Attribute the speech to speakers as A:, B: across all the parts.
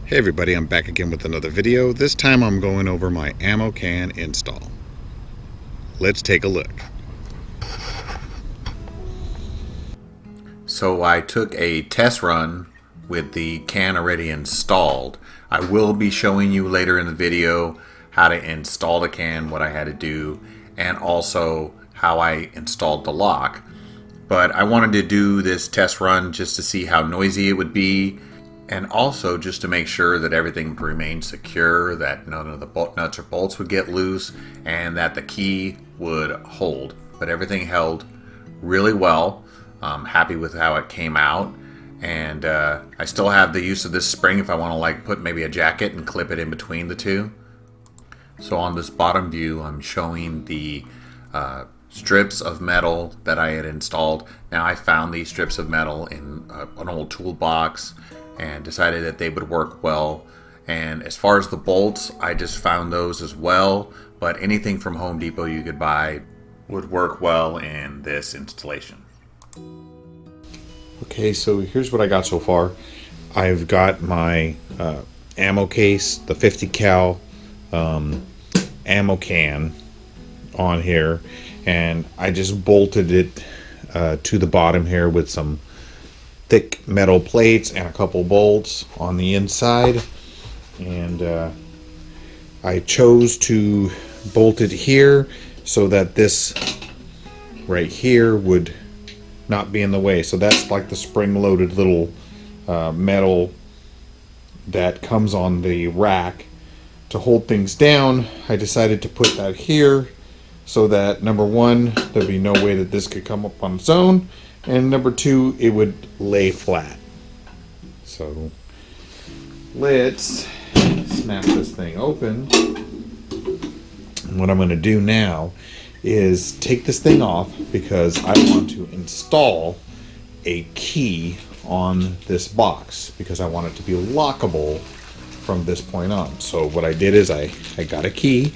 A: Hey everybody, I'm back again with another video. This time I'm going over my ammo can install. Let's take a look. So I took a test run with the can already installed. I will be showing you later in the video how to install the can, what I had to do, and also how I installed the lock. But I wanted to do this test run just to see how noisy it would be, and also just to make sure that everything remained secure, that none of the nuts or bolts would get loose, and that the key would hold. But everything held really well. I'm happy with how it came out. And I still have the use of this spring if I want to like put maybe a jacket and clip it in between the two. So on this bottom view, I'm showing the strips of metal that I had installed. Now I found these strips of metal in an old toolbox and decided that they would work well. And as far as the bolts, I just found those as well, but anything from Home Depot you could buy would work well in this installation. Okay, so here's what I got so far. I've got my ammo case, the 50 cal ammo can on here, and I just bolted it to the bottom here with some thick metal plates and a couple bolts on the inside. And I chose to bolt it here so that this right here would not be in the way. So that's like the spring-loaded little metal that comes on the rack to hold things down. I decided to put that here so that, number one, there'd be no way that this could come up on its own, and number two, it would lay flat. So let's snap this thing open. And what I'm going to do now is take this thing off because I want to install a key on this box because I want it to be lockable from this point on. So what I did is I got a key,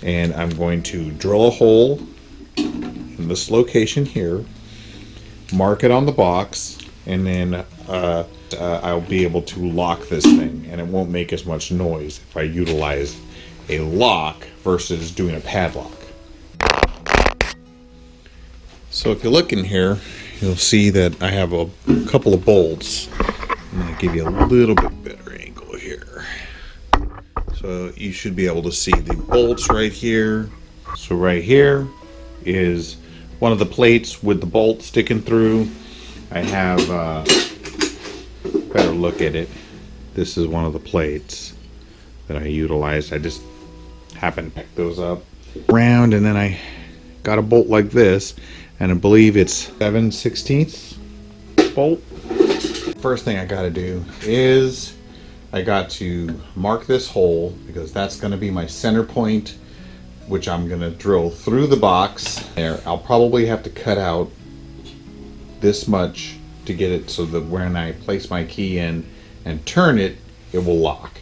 A: and I'm going to drill a hole in this location here, mark it on the box, and then I'll be able to lock this thing, and it won't make as much noise if I utilize a lock versus doing a padlock. So if you look in here, you'll see that I have a couple of bolts. I'm going to give you a little bit better angle here. So you should be able to see the bolts right here. So right here is one of the plates with the bolt sticking through. I have, better look at it. This is one of the plates that I utilized. I just happened to pick those up around, and then I got a bolt like this, and I believe it's 7/16 bolt. First thing I got to do is I got to mark this hole because that's going to be my center point, which I'm going to drill through the box there. I'll probably have to cut out this much to get it so that when I place my key in and turn it, it will lock.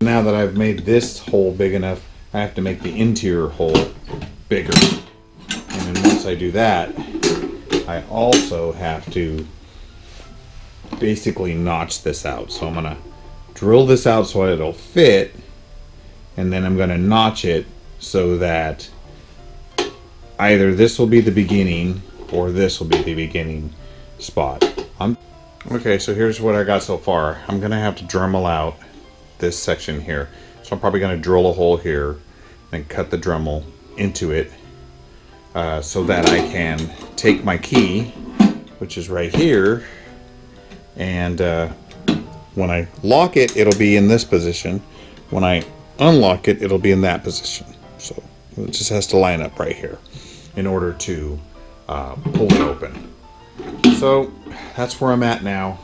A: Now that I've made this hole big enough, I have to make the interior hole bigger. And then once I do that, I also have to basically notch this out. So I'm going to drill this out so it'll fit, and then I'm going to notch it so that either this will be the beginning or this will be the beginning spot. Okay, so here's what I got so far. I'm going to have to Dremel out this section here. So I'm probably going to drill a hole here and cut the Dremel into it so that I can take my key, which is right here, and when I lock it, it'll be in this position. When I unlock it, it'll be in that position. So it just has to line up right here in order to pull it open. So that's where I'm at now.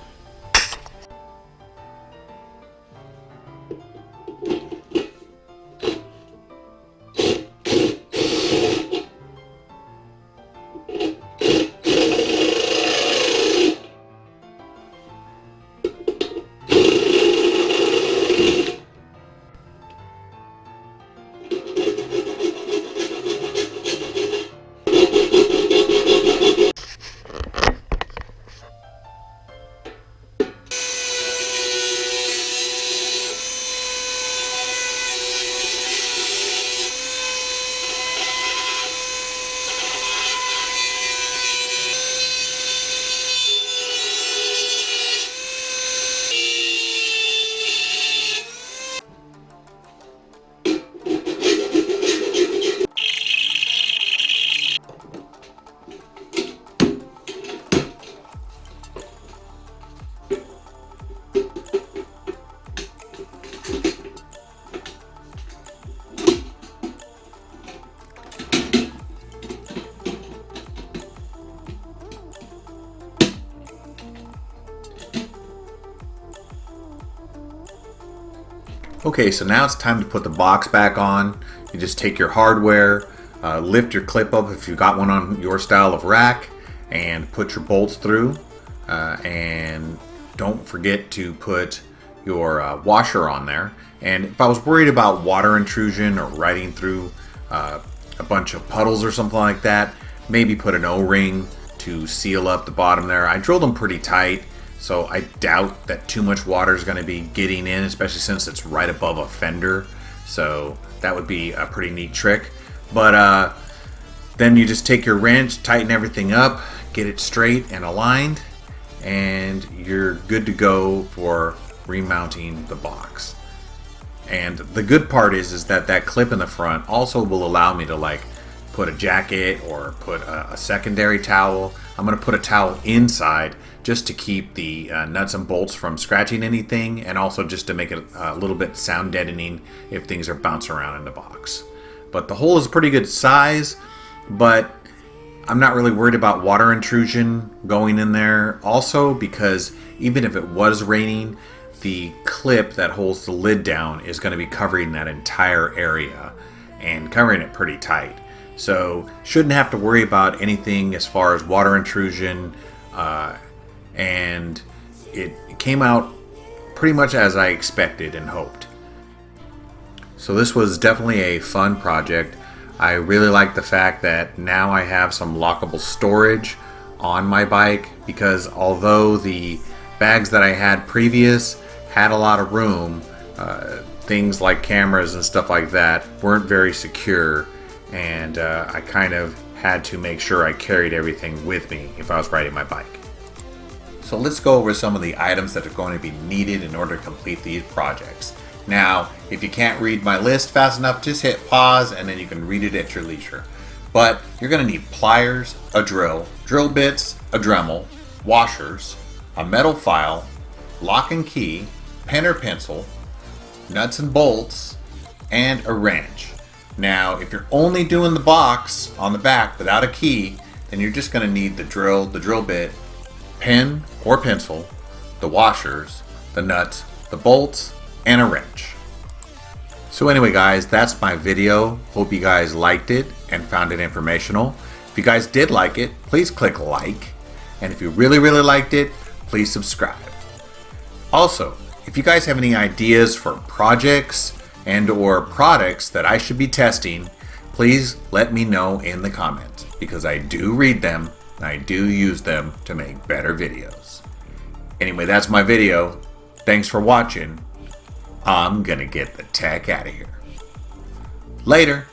A: Okay, so now it's time to put the box back on. You just take your hardware, lift your clip up if you got one on your style of rack, and put your bolts through. And don't forget to put your washer on there. And if I was worried about water intrusion or riding through a bunch of puddles or something like that, maybe put an O-ring to seal up the bottom there. I drilled them pretty tight, so I doubt that too much water is going to be getting in, especially since it's right above a fender. So that would be a pretty neat trick. But then you just take your wrench, tighten everything up, get it straight and aligned, and you're good to go for remounting the box. And the good part is that that clip in the front also will allow me to like put a jacket or put a secondary towel. I'm going to put a towel inside just to keep the nuts and bolts from scratching anything, and also just to make it a little bit sound deadening if things are bouncing around in the box. But the hole is a pretty good size, but I'm not really worried about water intrusion going in there. Also, because even if it was raining, the clip that holds the lid down is going to be covering that entire area and covering it pretty tight. So shouldn't have to worry about anything as far as water intrusion, and it came out pretty much as I expected and hoped. So this was definitely a fun project. I really like the fact that now I have some lockable storage on my bike, because although the bags that I had previous had a lot of room, things like cameras and stuff like that weren't very secure, and I kind of had to make sure I carried everything with me if I was riding my bike. So let's go over some of the items that are going to be needed in order to complete these projects. Now, if you can't read my list fast enough, just hit pause and then you can read it at your leisure. But you're going to need pliers, a drill, drill bits, a Dremel, washers, a metal file, lock and key, pen or pencil, nuts and bolts, and a wrench. Now, if you're only doing the box on the back without a key, then you're just going to need the drill bit, pen or pencil, the washers, the nuts, the bolts, and a wrench. So anyway guys, that's my video. Hope you guys liked it and found it informational. If you guys did like it, please click like. And if you really liked it, please subscribe. Also, if you guys have any ideas for projects and or products that I should be testing, please let me know in the comments, because I do read them and I do use them to make better videos. Anyway, that's my video. Thanks for watching. I'm gonna get the tech out of here. Later.